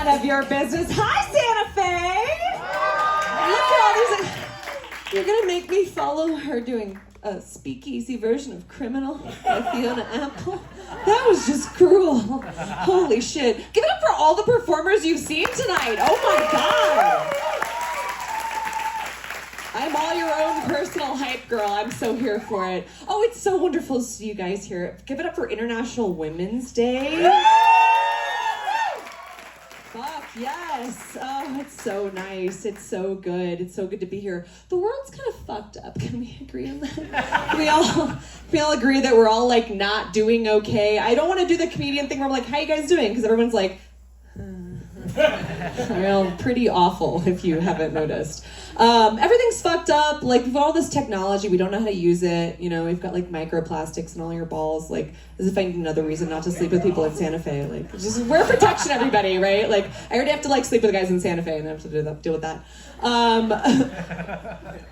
none of your business. Hi, Santa Fe! Look at all these. You're gonna make me follow her doing a speakeasy version of Criminal by Fiona Apple? That was just cruel. Holy shit. Give it up for all the performers you've seen tonight. Oh my God. I'm all your own personal hype girl. I'm so here for it. Oh, it's so wonderful to see you guys here. Give it up for International Women's Day. Fuck, yes. Oh, it's so nice. It's so good. It's so good to be here. The world's kind of fucked up. Can we agree on that? Can we all agree that we're all like not doing okay? I don't want to do the comedian thing where I'm like, how you guys doing? Because everyone's like, well, pretty awful if you haven't noticed. Everything's fucked up. Like, we've got all this technology, we don't know how to use it. You know, we've got like microplastics in all your balls. Like, as if I need another reason not to sleep with people in Santa Fe. Like, just wear protection, everybody, right? Like, I already have to like sleep with guys in Santa Fe, and I have to deal with that.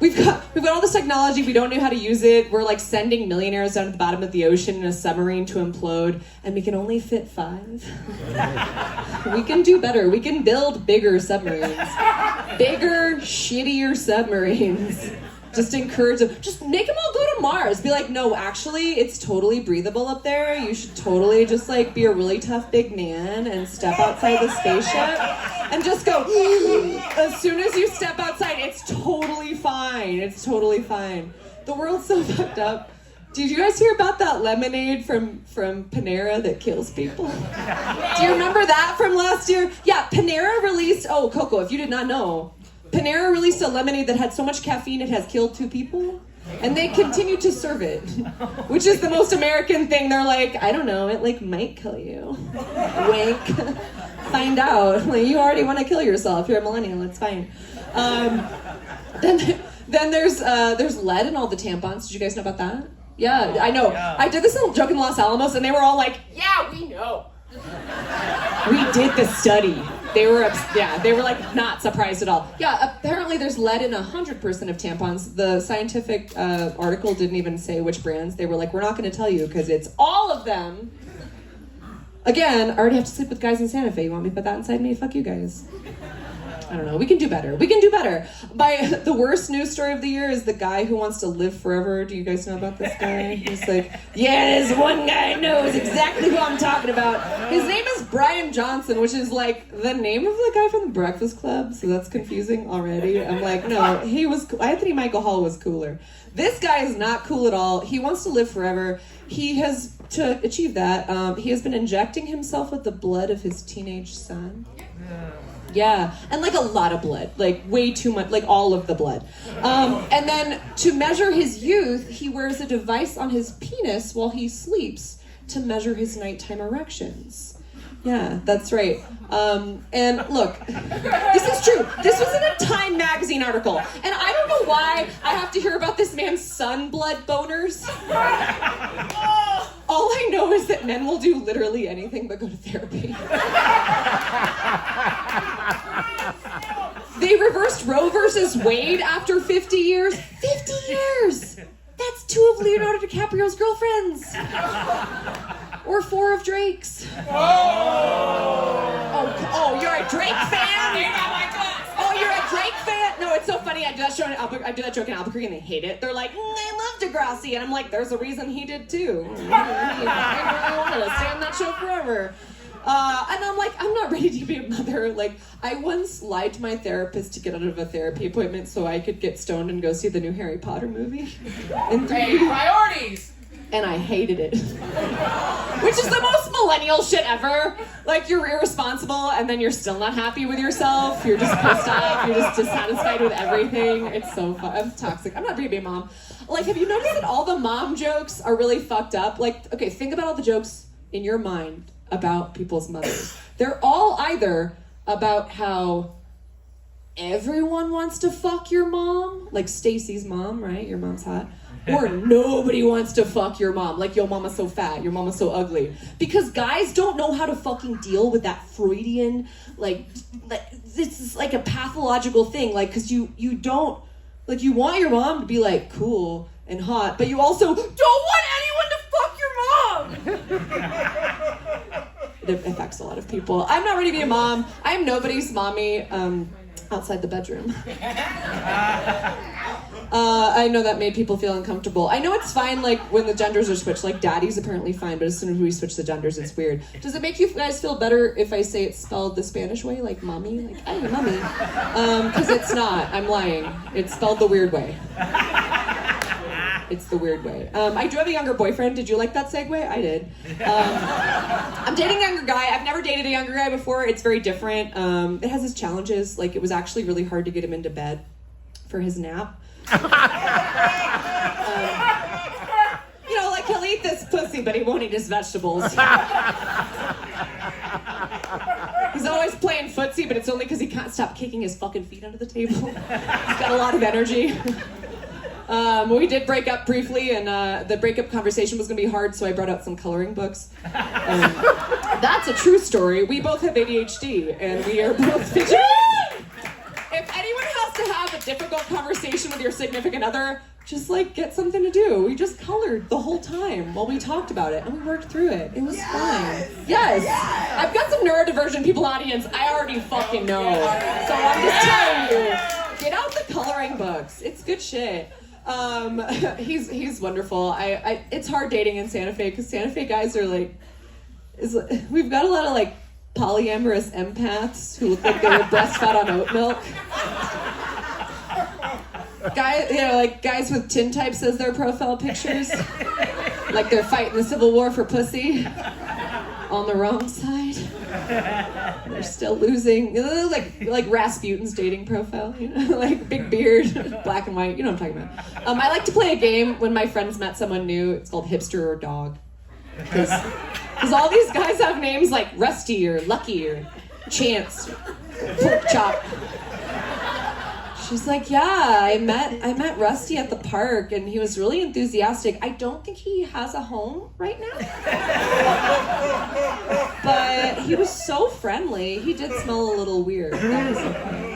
We've got all this technology, we don't know how to use it. We're like sending millionaires down to the bottom of the ocean in a submarine to implode, and we can only fit 5. We can do better. We can build bigger submarines. Bigger, shittier submarines. Just encourage them. Just make them all go to Mars. Be like, no, actually, it's totally breathable up there. You should totally just like be a really tough big man and step outside the spaceship and just go, as soon as you step outside, it's totally fine. It's totally fine. The world's so fucked up. Did you guys hear about that lemonade from Panera that kills people? Do you remember that from last year? Yeah, Panera released, oh, Coco, if you did not know, Panera released a lemonade that had so much caffeine it has killed 2 people. And they continue to serve it, which is the most American thing. They're like, I don't know, it like might kill you. Wink. Find out. Like, you already want to kill yourself. You're a millennial, it's fine. Then there's lead in all the tampons. Did you guys know about that? Yeah, I know. Yeah. I did this little joke in Los Alamos, and they were all like, yeah, we know. We did the study. They were like not surprised at all. Yeah, apparently there's lead in 100% of tampons. The scientific article didn't even say which brands. They were like, we're not going to tell you because it's all of them. Again, I already have to sleep with guys in Santa Fe. You want me to put that inside me? Fuck you guys. I don't know. We can do better. We can do better. The worst news story of the year is the guy who wants to live forever. Do you guys know about this guy? He's like, yeah, this one guy knows exactly who I'm talking about. His name is Brian Johnson, which is like the name of the guy from the Breakfast Club. So that's confusing already. I'm like, no, Anthony Michael Hall was cooler. This guy is not cool at all. He wants to live forever. He has, to achieve that, he has been injecting himself with the blood of his teenage son. Yeah, and like a lot of blood, like way too much, like all of the blood. And then to measure his youth, he wears a device on his penis while he sleeps to measure his nighttime erections. Yeah, that's right. And look, this is true. This was in a Time magazine article, and I don't know why I have to hear about this man's son blood boners. All I know is that men will do literally anything but go to therapy. They reversed Roe versus Wade after 50 years. 50 years! That's 2 of Leonardo DiCaprio's girlfriends. Or 4 of Drake's. Oh, you're a Drake fan? Oh, you're a Drake fan? No, it's so funny. I do that joke in Albuquerque and they hate it. They're like, I love Degrassi. And I'm like, there's a reason he did too. I really wanted to stay on that show forever. And I'm like, I'm not ready to be a mother. Like, I once lied to my therapist to get out of a therapy appointment so I could get stoned and go see the new Harry Potter movie. Hey, priorities! And I hated it. Which is the most millennial shit ever. Like, you're irresponsible and then you're still not happy with yourself. You're just pissed off. You're just dissatisfied with everything. It's so fun. I'm toxic. I'm not ready to be a mom. Like, have you noticed that all the mom jokes are really fucked up? Like, okay, think about all the jokes in your mind about people's mothers. They're all either about how everyone wants to fuck your mom, like Stacy's mom, right? Your mom's hot. Or nobody wants to fuck your mom, like your mama's so fat, your mama's so ugly. Because guys don't know how to fucking deal with that Freudian, like this is like a pathological thing, like, because you don't, like, you want your mom to be like cool and hot, but you also don't want anyone to fuck your mom. It affects a lot of people. I'm not ready to be a mom. I am nobody's mommy outside the bedroom. I know that made people feel uncomfortable. I know it's fine, like, when the genders are switched. Like, daddy's apparently fine, but as soon as we switch the genders, it's weird. Does it make you guys feel better if I say it's spelled the Spanish way, like mommy? Like, hey, mommy. Because it's not. I'm lying. It's spelled the weird way. It's the weird way. I do have a younger boyfriend. Did you like that segue? I did. I'm dating a younger guy. I've never dated a younger guy before. It's very different. It has its challenges. Like, it was actually really hard to get him into bed for his nap. You know, like, he'll eat this pussy, but he won't eat his vegetables. He's always playing footsie, but it's only because he can't stop kicking his fucking feet under the table. He's got a lot of energy. We did break up briefly, and the breakup conversation was going to be hard, so I brought out some coloring books. That's a true story. We both have ADHD, and we are both fidgety. If anyone has to have a difficult conversation with your significant other, just, like, get something to do. We just colored the whole time while we talked about it, and we worked through it. It was fine. Yes! I've got some neurodivergent people audience I already fucking know. So I'm just telling you, get out the coloring books. It's good shit. He's wonderful. It's hard dating in Santa Fe because Santa Fe guys are like, we've got a lot of like polyamorous empaths who look like they were breastfed on oat milk. Guys with tintypes as their profile pictures, like they're fighting the Civil War for pussy on the wrong side. They're still losing. Like Rasputin's dating profile, you know, like big beard, black and white. You know what I'm talking about. I like to play a game when my friends met someone new. It's called Hipster or Dog. Because all these guys have names like Rusty or Lucky or Chance, Pork Chop. She's like, yeah, I met Rusty at the park and he was really enthusiastic. I don't think he has a home right now. But he was so friendly. He did smell a little weird. That was okay.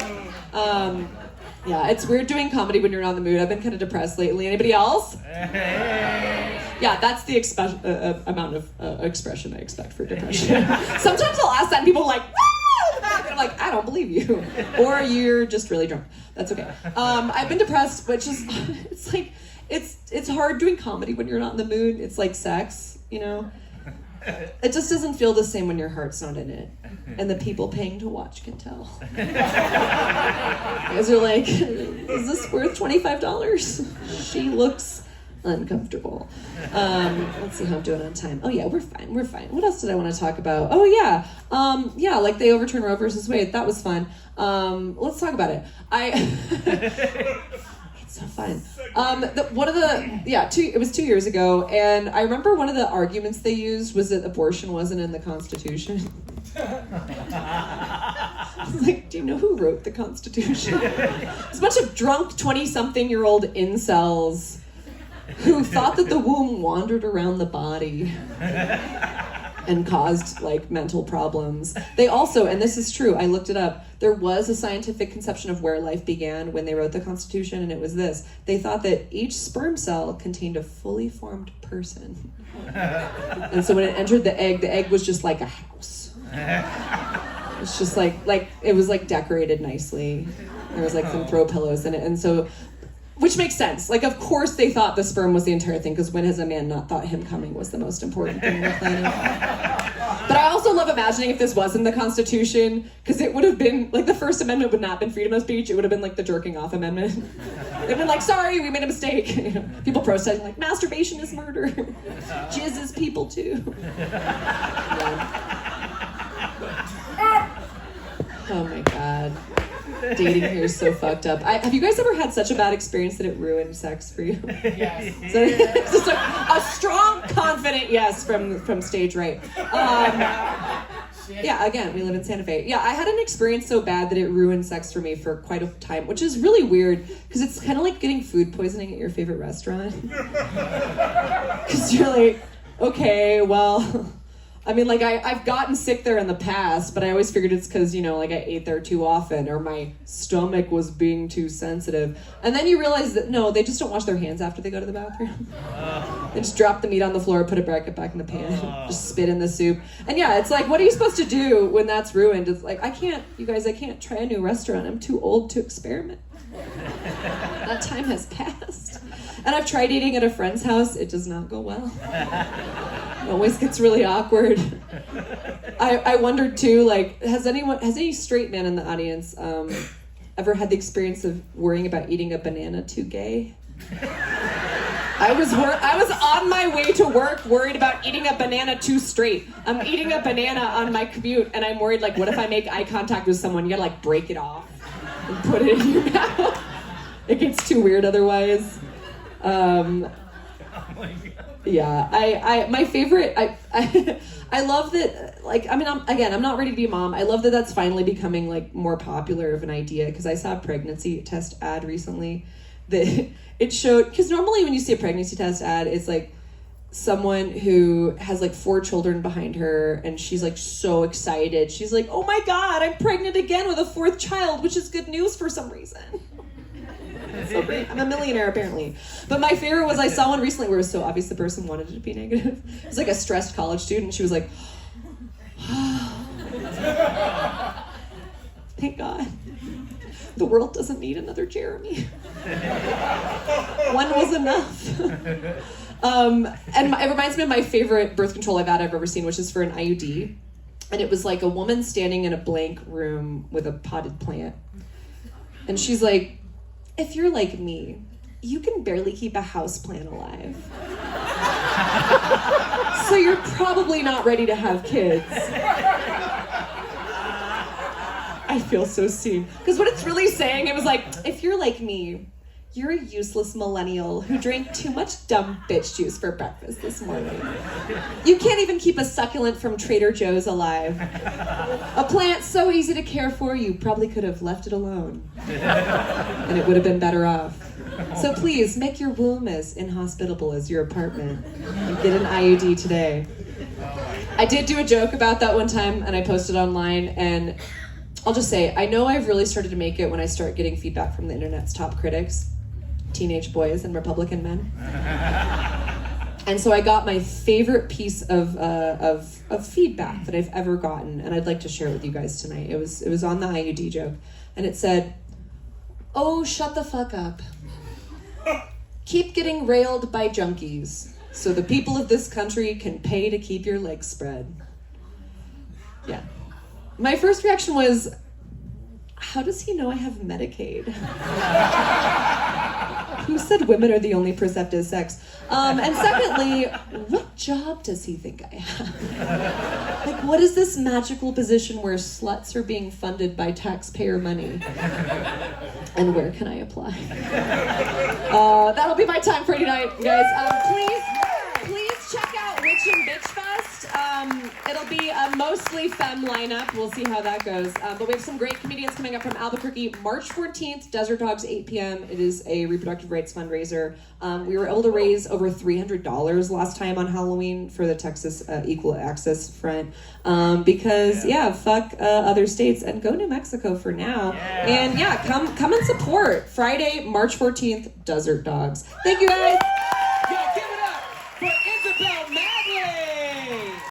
Yeah, it's weird doing comedy when you're not in the mood. I've been kind of depressed lately. Anybody else? Yeah, that's the amount of expression I expect for depression. Sometimes I'll ask that and people are like, woo! And I'm like, I don't believe you. Or you're just really drunk. That's okay. I've been depressed, which is, it's like, it's hard doing comedy when you're not in the mood. It's like sex, you know? It just doesn't feel the same when your heart's not in it. And the people paying to watch can tell. You guys are like, is this worth $25? She looks uncomfortable. Let's see how I'm doing on time. Oh yeah, we're fine. What else did I want to talk about? Oh yeah. Yeah, like they overturned Roe versus Wade. That was fun. Let's talk about it. It's so fun. It was 2 years ago, and I remember one of the arguments they used was that abortion wasn't in the Constitution. I was like, do you know who wrote the Constitution? It's a bunch of drunk 20-something-year-old incels who thought that the womb wandered around the body and caused, like, mental problems. They also, and this is true, I looked it up, there was a scientific conception of where life began when they wrote the Constitution, and it was this. They thought that each sperm cell contained a fully formed person. And so when it entered the egg was just like a house. It's just like it was like decorated nicely. There was like some throw pillows in it, and so, which makes sense. Like, of course they thought the sperm was the entire thing, because when has a man not thought him coming was the most important thing on the planet? But I also love imagining if this wasn't the Constitution, because it would have been, like, the First Amendment would not have been freedom of speech, it would have been like the jerking off amendment. They'd been like, sorry, we made a mistake. You know, people protesting like, masturbation is murder. Jizz is people too. Yeah. Oh my god. Dating here is so fucked up. Have you guys ever had such a bad experience that it ruined sex for you? Yes. So it's just a strong, confident yes from stage right. Yeah, again, we live in Santa Fe. Yeah, I had an experience so bad that it ruined sex for me for quite a time, which is really weird, because it's kind of like getting food poisoning at your favorite restaurant. Because you're like, okay, well... I mean, like, I've gotten sick there in the past, but I always figured it's because, you know, like, I ate there too often, or my stomach was being too sensitive. And then you realize that, no, they just don't wash their hands after they go to the bathroom. and just drop the meat on the floor, put it back in the pan, just spit in the soup. And yeah, it's like, what are you supposed to do when that's ruined? It's like, I can't try a new restaurant. I'm too old to experiment. That time has passed. And I've tried eating at a friend's house. It does not go well. It always gets really awkward. I wondered too, like, has any straight man in the audience ever had the experience of worrying about eating a banana too gay? I was on my way to work worried about eating a banana too straight. I'm eating a banana on my commute, and I'm worried, like, what if I make eye contact with someone? You gotta, like, break it off and put it in your mouth. It gets too weird otherwise. Yeah, my favorite, I love that, like, I mean, I'm not ready to be a mom. I love that that's finally becoming, like, more popular of an idea, because I saw a pregnancy test ad recently that it showed, because normally when you see a pregnancy test ad, it's like someone who has like 4 children behind her, and she's like so excited. She's like, oh my God, I'm pregnant again with a 4th child, which is good news for some reason. So great. I'm a millionaire apparently. But my favorite was, I saw one recently where it was so obvious the person wanted it to be negative. It was like a stressed college student. She was like, thank God. The world doesn't need another Jeremy. One was enough. And it reminds me of my favorite birth control I've ever seen, which is for an IUD. And it was like a woman standing in a blank room with a potted plant. And she's like, if you're like me, you can barely keep a house plant alive. So you're probably not ready to have kids. I feel so seen. Because what it's really saying, it was like, if you're like me, you're a useless millennial who drank too much dumb bitch juice for breakfast this morning. You can't even keep a succulent from Trader Joe's alive. A plant so easy to care for, you probably could have left it alone. And it would have been better off. So please, make your womb as inhospitable as your apartment. And get an IUD today. I did do a joke about that one time, and I posted online, and I'll just say, I know I've really started to make it when I start getting feedback from the internet's top critics, teenage boys and Republican men. And so I got my favorite piece of feedback that I've ever gotten, and I'd like to share it with you guys tonight. It was on the IUD joke, and it said, "Oh, shut the fuck up. Keep getting railed by junkies, so the people of this country can pay to keep your legs spread." Yeah. My first reaction was, how does he know I have Medicaid? Who said women are the only perceptive sex? And secondly, what job does he think I have? Like, what is this magical position where sluts are being funded by taxpayer money? And where can I apply? That'll be my time for tonight, guys. Please check out Witch and Bitch Fest. It'll be a mostly femme lineup. We'll see how that goes. But we have some great comedians coming up from Albuquerque. March 14th, Desert Dogs, 8 p.m. It is a reproductive rights fundraiser. We were able to raise over $300 last time on Halloween for the Texas Equal Access Front. Because, fuck other states and go New Mexico for now. Yeah. And come and support. Friday, March 14th, Desert Dogs. Thank you, guys.